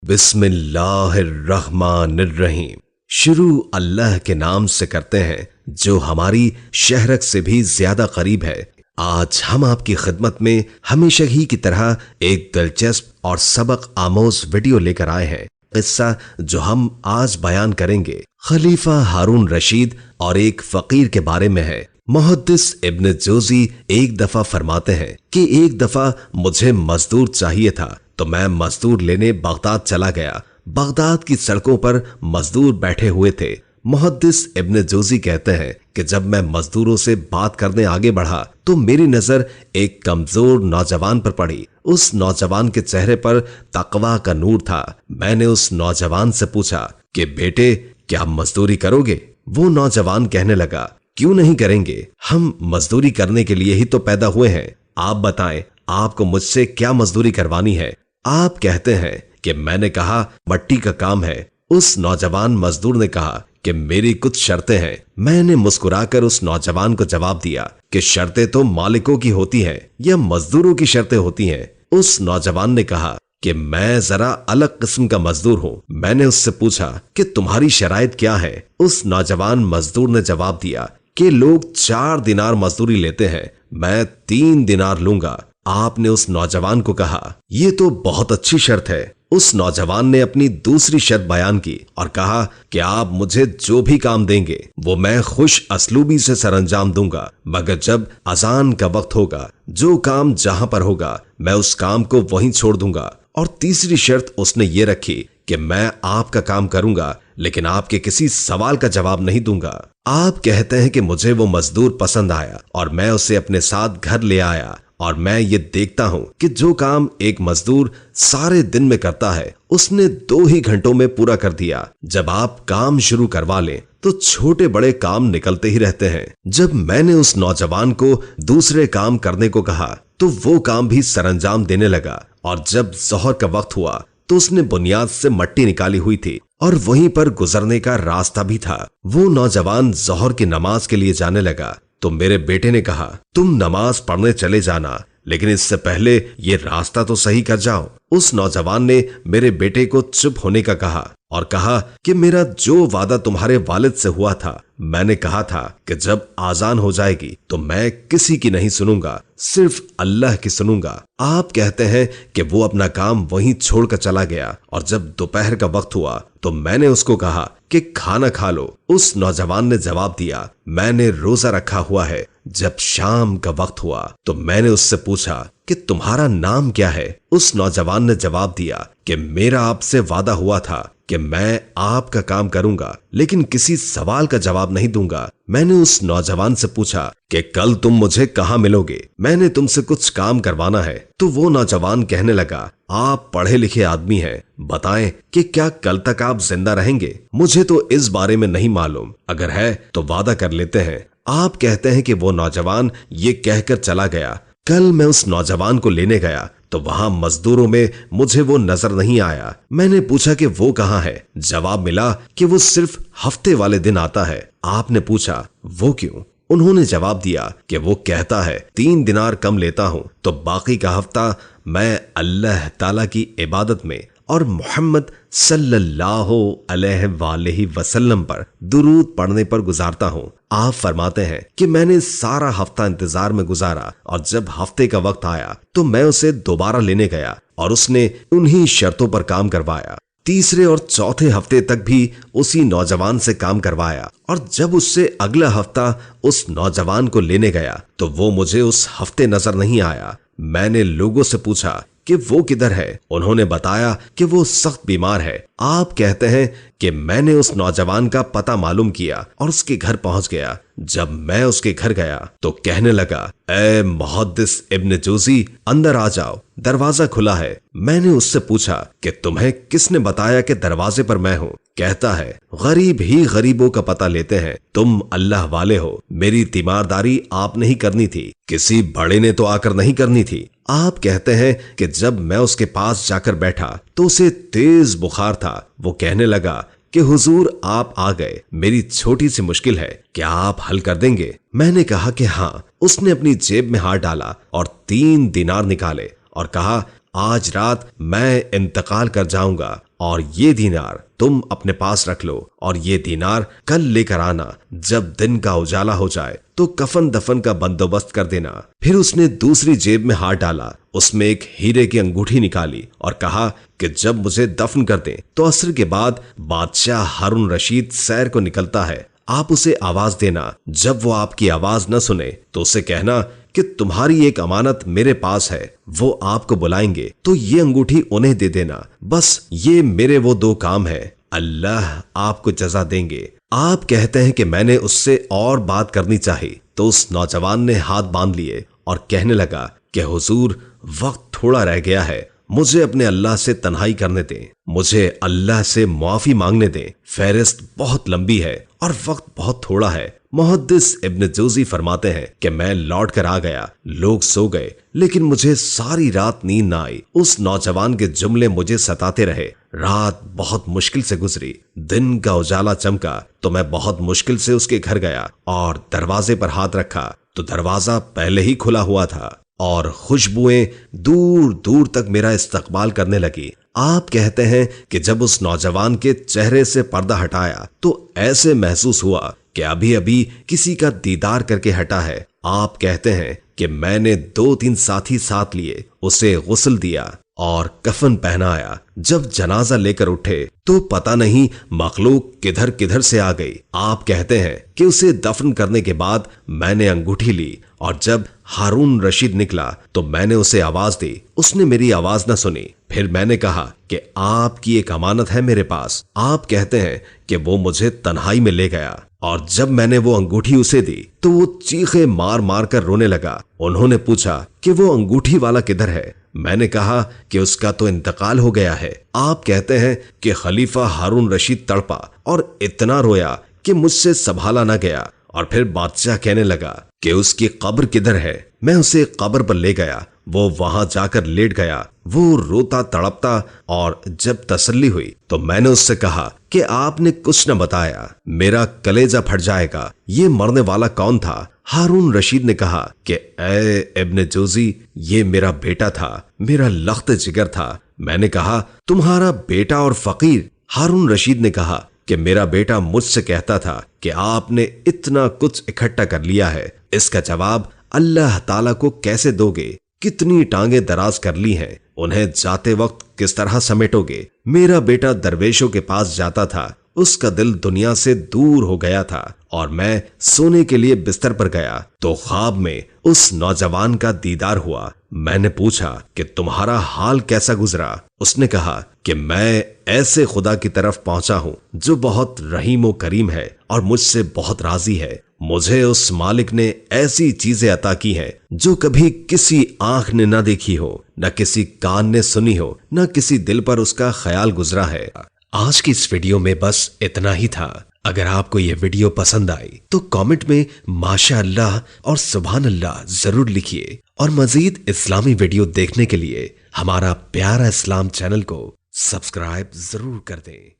बिस्मिल्लाहिर्रहमानिर्रहीम। शुरू अल्लाह के नाम से करते हैं जो हमारी शहरत से भी ज्यादा करीब है। आज हम आपकी खिदमत में हमेशा ही की तरह एक दिलचस्प और सबक आमोज वीडियो लेकर आए हैं। किस्सा जो हम आज बयान करेंगे खलीफा हारून रशीद और एक फकीर के बारे में है। मुहद्दिस इब्न जोजी एक दफा फरमाते हैं कि एक दफा मुझे मजदूर चाहिए था तो मैं मजदूर लेने बगदाद चला गया। बगदाद की सड़कों पर मजदूर बैठे हुए थे। मुहद्दिस इब्न जोजी कहते हैं कि जब मैं मजदूरों से बात करने आगे बढ़ा तो मेरी नजर एक कमजोर नौजवान पर पड़ी। उस नौजवान के चेहरे पर तकवा का नूर था। मैंने उस नौजवान से पूछा कि बेटे क्या मजदूरी करोगे? वो नौजवान कहने लगा, क्यों नहीं करेंगे, हम मजदूरी करने के लिए ही तो पैदा हुए हैं। आप बताएं आपको मुझसे क्या मजदूरी करवानी है? आप कहते हैं कि मैंने कहा मट्टी का काम है। उस नौजवान मजदूर ने कहा कि मेरी कुछ शर्तें हैं। मैंने मुस्कुराकर उस नौजवान को जवाब दिया कि शर्तें तो मालिकों की होती हैं या मजदूरों की शर्तें होती हैं। उस नौजवान ने कहा कि मैं जरा अलग किस्म का मजदूर हूँ। मैंने उससे पूछा कि तुम्हारी शराइत क्या है? उस नौजवान मजदूर ने जवाब दिया कि लोग 4 दिनार मजदूरी लेते हैं, मैं 3 दिनार लूंगा। आपने उस नौजवान को कहा, ये तो बहुत अच्छी शर्त है। उस नौजवान ने अपनी दूसरी शर्त बयान की और कहा कि आप मुझे जो भी काम देंगे वो मैं खुश असलूबी से सरअंजाम दूंगा, मगर जब अजान का वक्त होगा जो काम जहां पर होगा मैं उस काम को वहीं छोड़ दूंगा। और तीसरी शर्त उसने ये रखी कि मैं आपका काम करूंगा लेकिन आपके किसी सवाल का जवाब नहीं दूंगा। आप कहते हैं कि मुझे वो मजदूर पसंद आया और मैं उसे अपने साथ घर ले आया और मैं ये देखता हूं कि जो काम एक मजदूर सारे दिन में करता है उसने 2 ही घंटों में पूरा कर दिया। जब आप काम शुरू करवा लें तो छोटे बड़े काम निकलते ही रहते हैं। जब मैंने उस नौजवान को दूसरे काम करने को कहा तो वो काम भी सरअंजाम देने लगा और जब ज़ोहर का वक्त हुआ तो उसने बुनियाद से मट्टी निकाली हुई थी और वहीं पर गुजरने का रास्ता भी था। वो नौजवान ज़ोहर की नमाज के लिए जाने लगा तो मेरे बेटे ने कहा, तुम नमाज पढ़ने चले जाना लेकिन इससे पहले ये रास्ता तो सही कर जाओ। उस नौजवान ने मेरे बेटे को चुप होने का कहा और कहा कि मेरा जो वादा तुम्हारे वालिद से हुआ था, मैंने कहा था कि जब आजान हो जाएगी तो मैं किसी की नहीं सुनूंगा, सिर्फ अल्लाह की सुनूंगा। आप कहते हैं कि वो अपना काम वहीं छोड़कर चला गया और जब दोपहर का वक्त हुआ तो मैंने उसको कहा कि खाना खा लो। उस नौजवान ने जवाब दिया, मैंने रोजा रखा हुआ है। जब शाम का वक्त हुआ तो मैंने उससे पूछा कि तुम्हारा नाम क्या है? उस नौजवान ने जवाब दिया कि मेरा आपसे वादा हुआ था कि मैं आपका काम करूंगा लेकिन किसी सवाल का जवाब नहीं दूंगा। मैंने उस नौजवान से पूछा कि कल तुम मुझे कहाँ मिलोगे, मैंने तुमसे कुछ काम करवाना है। तो वो नौजवान कहने लगा, आप पढ़े लिखे आदमी हैं, बताएं कि क्या कल तक आप जिंदा रहेंगे? मुझे तो इस बारे में नहीं मालूम, अगर है तो वादा कर लेते हैं। आप कहते हैं कि वो नौजवान ये कहकर चला गया। कल मैं उस नौजवान को लेने गया तो वहां मजदूरों में मुझे वो नजर नहीं आया। मैंने पूछा कि वो कहाँ है? जवाब मिला कि वो सिर्फ हफ्ते वाले दिन आता है। आपने पूछा वो क्यों? उन्होंने जवाब दिया कि वो कहता है 3 दिनार कम लेता हूं तो बाकी का हफ्ता मैं अल्लाह ताला की इबादत में और मोहम्मद सल्लल्लाहु अलैहि वसल्लम पर दुरूद पढ़ने पर गुजारता हूँ। आप फरमाते हैं कि मैंने सारा हफ्ता इंतजार में गुजारा और जब हफ्ते का वक्त आया तो मैं उसे दोबारा लेने गया और उसने उन्हीं शर्तों पर काम करवाया। तीसरे और चौथे हफ्ते तक भी उसी नौजवान से काम करवाया और जब उससे अगला हफ्ता उस नौजवान को लेने गया तो वो मुझे उस हफ्ते नजर नहीं आया। मैंने लोगों से पूछा कि वो किधर है? उन्होंने बताया कि वो सख्त बीमार है। आप कहते हैं कि मैंने उस नौजवान का पता मालूम किया और उसके घर पहुंच गया। जब मैं उसके घर गया तो कहने लगा, ए मुहद्दिस इब्न जोजी, अंदर आ जाओ, दरवाजा खुला है। मैंने उससे पूछा कि तुम्हें किसने बताया कि दरवाजे पर मैं हूँ? कहता है, गरीब ही गरीबों का पता लेते हैं, तुम अल्लाह वाले हो, मेरी तीमारदारी आपने ही करनी थी, किसी बड़े ने तो आकर नहीं करनी थी। आप कहते हैं कि जब मैं उसके पास जाकर बैठा तो उसे तेज बुखार था। वो कहने लगा कि हुजूर आप आ गए, मेरी छोटी सी मुश्किल है, क्या आप हल कर देंगे? मैंने कहा कि हाँ। उसने अपनी जेब में हाथ डाला और 3 दिनार निकाले और कहा, आज रात मैं इंतकाल कर जाऊंगा और ये दीनार तुम अपने पास रख लो और ये दीनार कल लेकर आना। जब दिन का उजाला हो जाए तो कफन दफन का बंदोबस्त कर देना। फिर उसने दूसरी जेब में हाथ डाला, उसमें एक हीरे की अंगूठी निकाली और कहा कि जब मुझे दफन कर दें तो असर के बाद बादशाह हारून रशीद सैर को निकलता है, आप उसे आवाज देना। जब वो आपकी आवाज न सुने तो उसे कहना कि तुम्हारी एक अमानत मेरे पास है, वो आपको बुलाएंगे तो ये अंगूठी उन्हें दे देना। बस ये मेरे वो 2 काम है, अल्लाह आपको जजा देंगे। आप कहते हैं कि मैंने उससे और बात करनी चाहिए। तो उस नौजवान ने हाथ बांध लिए और कहने लगा कि हुजूर, वक्त थोड़ा रह गया है, मुझे अपने अल्लाह से तन्हाई करने दें, मुझे अल्लाह से मुआफी मांगने दें। फेरिस्त बहुत लंबी है और वक्त बहुत थोड़ा है। मुहद्दिस इब्न जौजी फरमाते हैं कि मैं लौट कर आ गया, लोग सो गए, लेकिन मुझे सारी रात नींद न आई। उस नौजवान के जुमले मुझे सताते रहे। रात बहुत मुश्किल से गुजरी। दिन का उजाला चमका तो मैं बहुत मुश्किल से उसके घर गया और दरवाजे पर हाथ रखा तो दरवाजा पहले ही खुला हुआ था और खुशबुएं दूर दूर तक मेरा इस्तकबाल करने लगी। आप कहते हैं कि जब उस नौजवान के चेहरे से पर्दा हटाया तो ऐसे महसूस हुआ कि अभी अभी किसी का दीदार करके हटा है। आप कहते हैं कि मैंने 2-3 साथी साथ लिए, उसे गुस्ल दिया और कफन पहनाया। जब जनाजा लेकर उठे तो पता नहीं मखलूक किधर किधर से आ गई। आप कहते हैं कि उसे दफन करने के बाद मैंने अंगूठी ली और जब हारून रशीद निकला तो मैंने उसे आवाज दी, उसने मेरी आवाज न सुनी। फिर मैंने कहा कि आपकी एक अमानत है मेरे पास। आप कहते हैं कि वो मुझे तन्हाई में ले गया और जब मैंने वो अंगूठी उसे दी तो वो चीखे मार मार कर रोने लगा। उन्होंने पूछा कि वो अंगूठी वाला किधर है। मैंने कहा कि उसका तो इंतकाल हो गया है। आप कहते हैं कि खलीफा हारून रशीद तड़पा और इतना रोया कि मुझसे संभाला न गया और फिर बादशाह कहने लगा कि उसकी कब्र किधर है। मैं उसे कब्र पर ले गया, वो वहां जाकर लेट गया। वो रोता तड़पता और जब तसल्ली हुई तो मैंने उससे कहा कि आपने कुछ न बताया, मेरा कलेजा फट जाएगा। ये मरने वाला कौन था? हारून रशीद ने कहा कि ए इब्न जौजी, ये मेरा बेटा था, मेरा लख्त जिगर था। मैंने कहा तुम्हारा बेटा और फकीर? हारून रशीद ने कहा कि मेरा बेटा मुझसे कहता था कि आपने इतना कुछ इकट्ठा कर लिया है, इसका जवाब अल्लाह ताला को कैसे दोगे? कितनी टांगे दराज कर ली हैं, उन्हें जाते वक्त किस तरह समेटोगे? मेरा बेटा दरवेशों के पास जाता था, उसका दिल दुनिया से दूर हो गया था और मैं सोने के लिए बिस्तर पर गया तो ख्वाब में उस नौजवान का दीदार हुआ। मैंने पूछा कि तुम्हारा हाल कैसा गुजरा? उसने कहा कि मैं ऐसे खुदा की तरफ पहुंचा हूं जो बहुत रहीम व करीम है और मुझसे बहुत राजी है। मुझे उस मालिक ने ऐसी चीजें अता की हैं जो कभी किसी आंख ने न देखी हो, न किसी कान ने सुनी हो, न किसी दिल पर उसका ख्याल गुजरा है। आज की इस वीडियो में बस इतना ही था। अगर आपको यह वीडियो पसंद आई तो कमेंट में माशा अल्लाह और सुभान अल्लाह जरूर लिखिए और मजीद इस्लामी वीडियो देखने के लिए हमारा प्यारा इस्लाम चैनल को सब्सक्राइब जरूर कर दें।